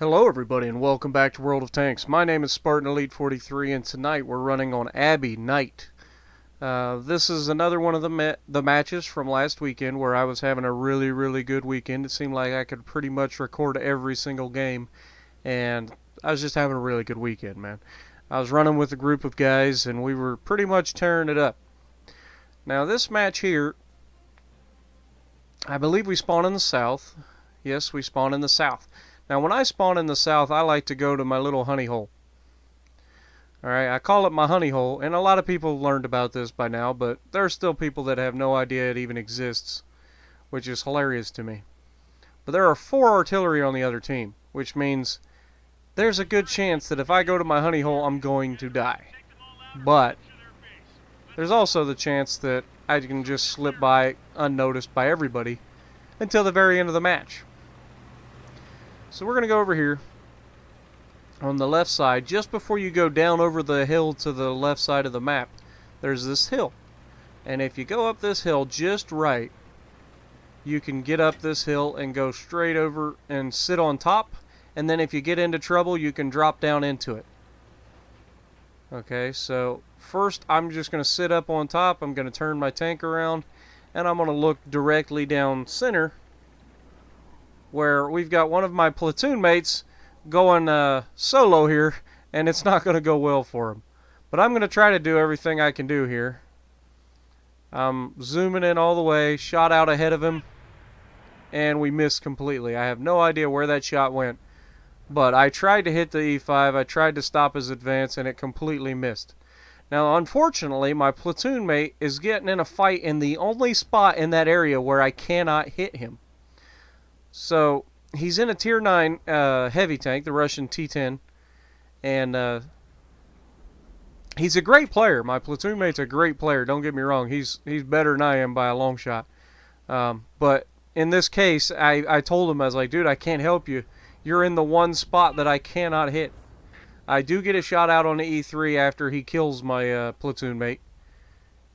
Hello everybody and welcome back to World of Tanks. My name is Spartan Elite 43 and tonight we're running on Abbey Night. This is another one of the matches from last weekend where I was having a really good weekend. It seemed like I could pretty much record every single game and I was just having a really good weekend, man. I was running with a group of guys and we were pretty much tearing it up. Now this match here, I believe we spawn in the south. Yes, we spawn in the south. Now when I spawn in the south, I like to go to my little honey hole. Alright, I call it my honey hole, and a lot of people have learned about this by now, but there are still people that have no idea it even exists, which is hilarious to me. But there are 4 artillery on the other team, which means there's a good chance that if I go to my honey hole, I'm going to die. But there's also the chance that I can just slip by unnoticed by everybody until the very end of the match. So we're going to go over here on the left side. Just before you go down over the hill to the left side of the map, there's this hill. And if you go up this hill just right, you can get up this hill and go straight over and sit on top. And then if you get into trouble, you can drop down into it. Okay, so first I'm just going to sit up on top. I'm going to turn my tank around. And I'm going to look directly down center, where we've got one of my platoon mates going solo here, and it's not going to go well for him. But I'm going to try to do everything I can do here. I'm zooming in all the way, shot out ahead of him, and we missed completely. I have no idea where that shot went, but I tried to hit the E5, I tried to stop his advance, and it completely missed. Now, unfortunately, my platoon mate is getting in a fight in the only spot in that area where I cannot hit him. So, he's in a Tier 9 heavy tank, the Russian T-10, and he's a great player. My platoon mate's a great player, don't get me wrong. He's better than I am by a long shot. But in this case, I told him, I was like, dude, I can't help you. You're in the one spot that I cannot hit. I do get a shot out on the E3 after he kills my platoon mate,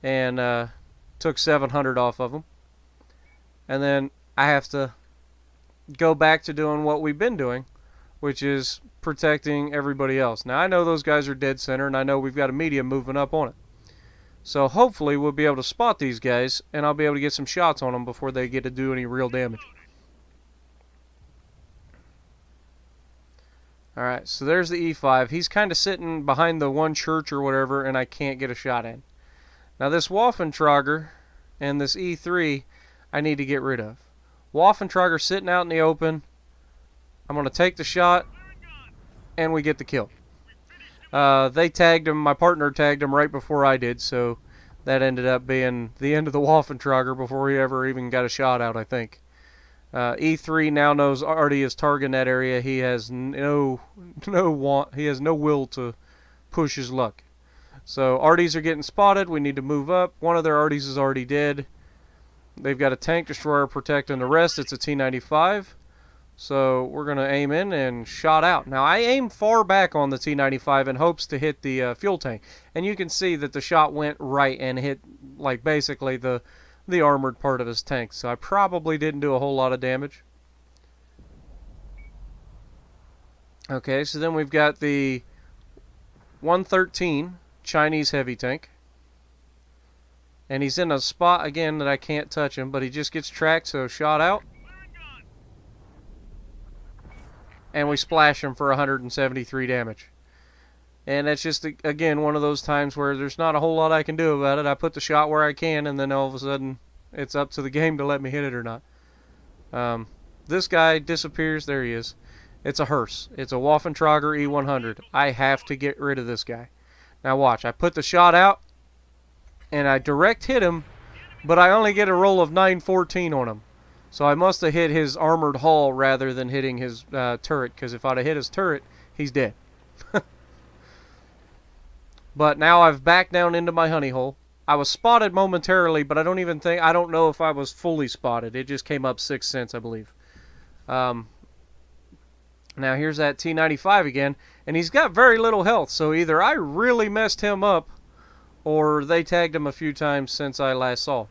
and took 700 off of him. And then I have to go back to doing what we've been doing, which is protecting everybody else. Now I know those guys are dead center, and I know we've got a medium moving up on it. So hopefully we'll be able to spot these guys, and I'll be able to get some shots on them before they get to do any real damage. Alright, so there's the E5. He's kind of sitting behind the one church or whatever, and I can't get a shot in. Now this Waffentrager and this E3 I need to get rid of. Waffentrager sitting out in the open. I'm going to take the shot, and we get the kill. They tagged him. My partner tagged him right before I did, so that ended up being the end of the Waffentrager before he ever even got a shot out, I think. E3 now knows Artie is targeting that area. He has no will to push his luck. So Arties are getting spotted. We need to move up. One of their Arties is already dead. They've got a tank destroyer protecting the rest. It's a T-95. So we're going to aim in and shot out. Now I aimed far back on the T-95 in hopes to hit the fuel tank. And you can see that the shot went right and hit like basically the armored part of his tank. So I probably didn't do a whole lot of damage. Okay, so then we've got the 113 Chinese heavy tank. And he's in a spot, again, that I can't touch him, but he just gets tracked, so shot out. And we splash him for 173 damage. And that's just, again, one of those times where there's not a whole lot I can do about it. I put the shot where I can, and then all of a sudden, it's up to the game to let me hit it or not. This guy disappears. There he is. It's a hearse. It's a Waffentrager E100. I have to get rid of this guy. Now watch. I put the shot out, and I direct hit him, but I only get a roll of 914 on him. So I must have hit his armored hull rather than hitting his turret, because if I'd have hit his turret, he's dead. But now I've backed down into my honey hole. I was spotted momentarily, but I don't know if I was fully spotted. It just came up 6 cents, I believe. Now here's that T-95 again, and he's got very little health, so either I really messed him up, or they tagged him a few times since I last saw.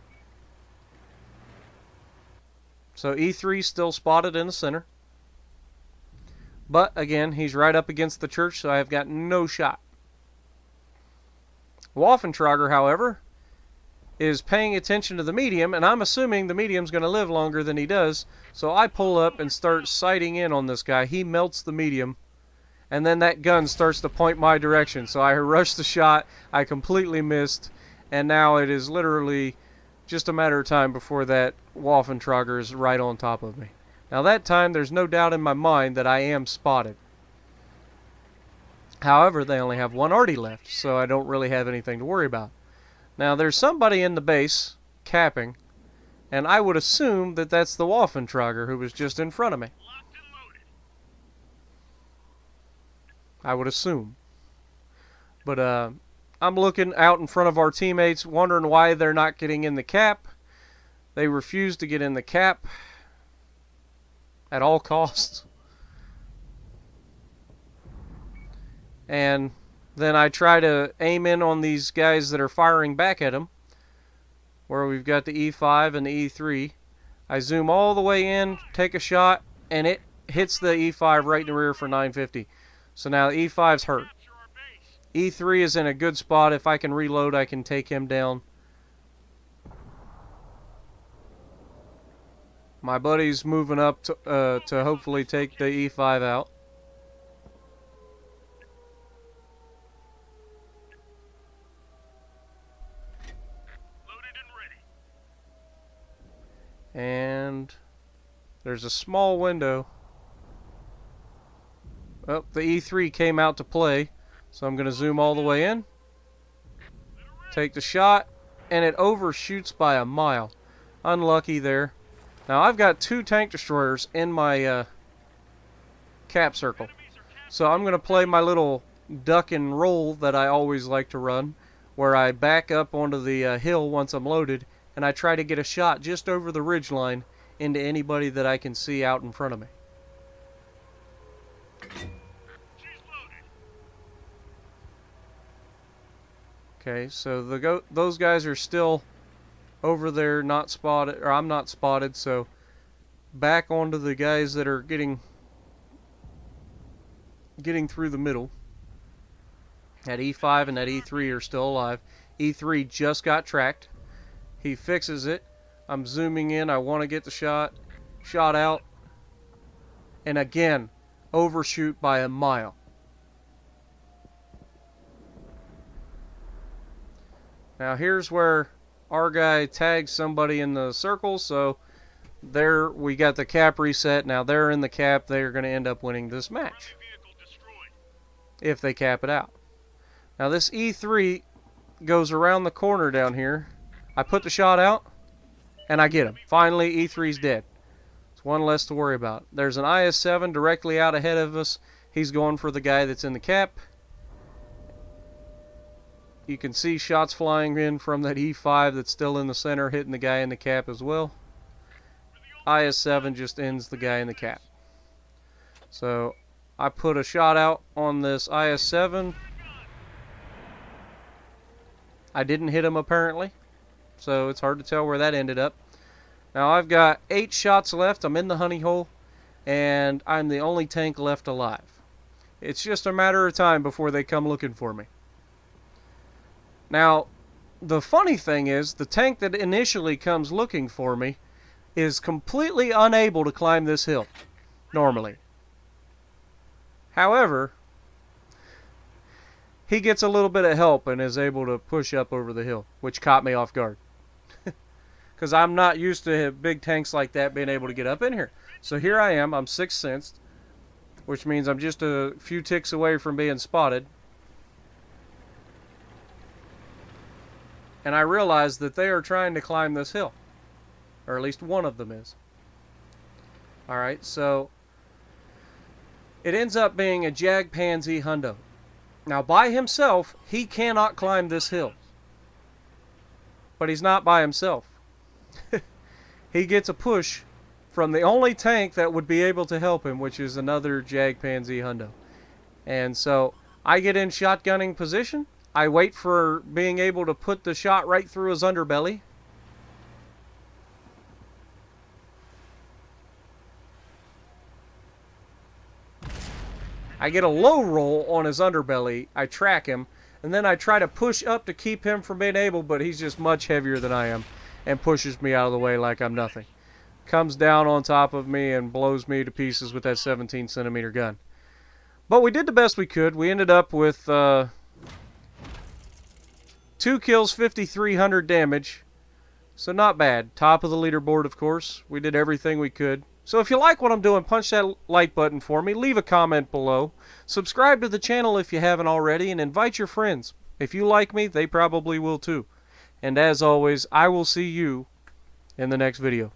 So E3 still spotted in the center. But again, he's right up against the church, so I have got no shot. Waffentrager, however, is paying attention to the medium, and I'm assuming the medium's going to live longer than he does, so I pull up and start sighting in on this guy. He melts the medium, and then that gun starts to point my direction, so I rush the shot. I completely missed, and now it is literally just a matter of time before that Waffentrager is right on top of me. Now that time, there's no doubt in my mind that I am spotted. However, they only have one arty left, so I don't really have anything to worry about. Now, there's somebody in the base capping, and I would assume that that's the Waffentrager who was just in front of me. I would assume. But I'm looking out in front of our teammates, wondering why they're not getting in the cap. They refuse to get in the cap at all costs. And then I try to aim in on these guys that are firing back at him, where we've got the E5 and the E3. I zoom all the way in, take a shot, and it hits the E5 right in the rear for 950. So now the E5's hurt. E3 is in a good spot. If I can reload, I can take him down. My buddy's moving up to hopefully take the E5 out. And there's a small window. Oh, the E3 came out to play, so I'm going to zoom all the way in, take the shot, and it overshoots by a mile. Unlucky there. Now I've got 2 tank destroyers in my cap circle, so I'm going to play my little duck and roll that I always like to run, where I back up onto the hill once I'm loaded, and I try to get a shot just over the ridge line into anybody that I can see out in front of me. Okay, so those guys are still over there, not spotted, or I'm not spotted, so back onto the guys that are getting through the middle. That E5 and that E3 are still alive. E3 just got tracked. He fixes it. I'm zooming in. I want to get the shot out, and again, overshoot by a mile. Now here's where our guy tags somebody in the circle, so there we got the cap reset. Now they're in the cap. They're going to end up winning this match if they cap it out. Now this E3 goes around the corner down here. I put the shot out, and I get him. Finally, E3's dead. It's one less to worry about. There's an IS-7 directly out ahead of us. He's going for the guy that's in the cap. You can see shots flying in from that E5 that's still in the center, hitting the guy in the cap as well. IS-7 just ends the guy in the cap. So I put a shot out on this IS-7. I didn't hit him apparently, so it's hard to tell where that ended up. Now I've got 8 shots left. I'm in the honey hole, and I'm the only tank left alive. It's just a matter of time before they come looking for me. Now, the funny thing is, the tank that initially comes looking for me is completely unable to climb this hill, normally. However, he gets a little bit of help and is able to push up over the hill, which caught me off guard. Because I'm not used to big tanks like that being able to get up in here. So here I am, I'm 6th sensed, which means I'm just a few ticks away from being spotted. And I realize that they are trying to climb this hill. Or at least one of them is. Alright, so it ends up being a Jag Pansy Hundo. Now by himself, he cannot climb this hill. But he's not by himself. He gets a push from the only tank that would be able to help him, which is another Jag Pansy Hundo. And so I get in shotgunning position. I wait for being able to put the shot right through his underbelly. I get a low roll on his underbelly, I track him, and then I try to push up to keep him from being able, but he's just much heavier than I am and pushes me out of the way like I'm nothing. Comes down on top of me and blows me to pieces with that 17-centimeter gun. But we did the best we could. We ended up with 2 kills, 5,300 damage. So not bad. Top of the leaderboard, of course. We did everything we could. So if you like what I'm doing, punch that like button for me. Leave a comment below. Subscribe to the channel if you haven't already, and invite your friends. If you like me, they probably will too. And as always, I will see you in the next video.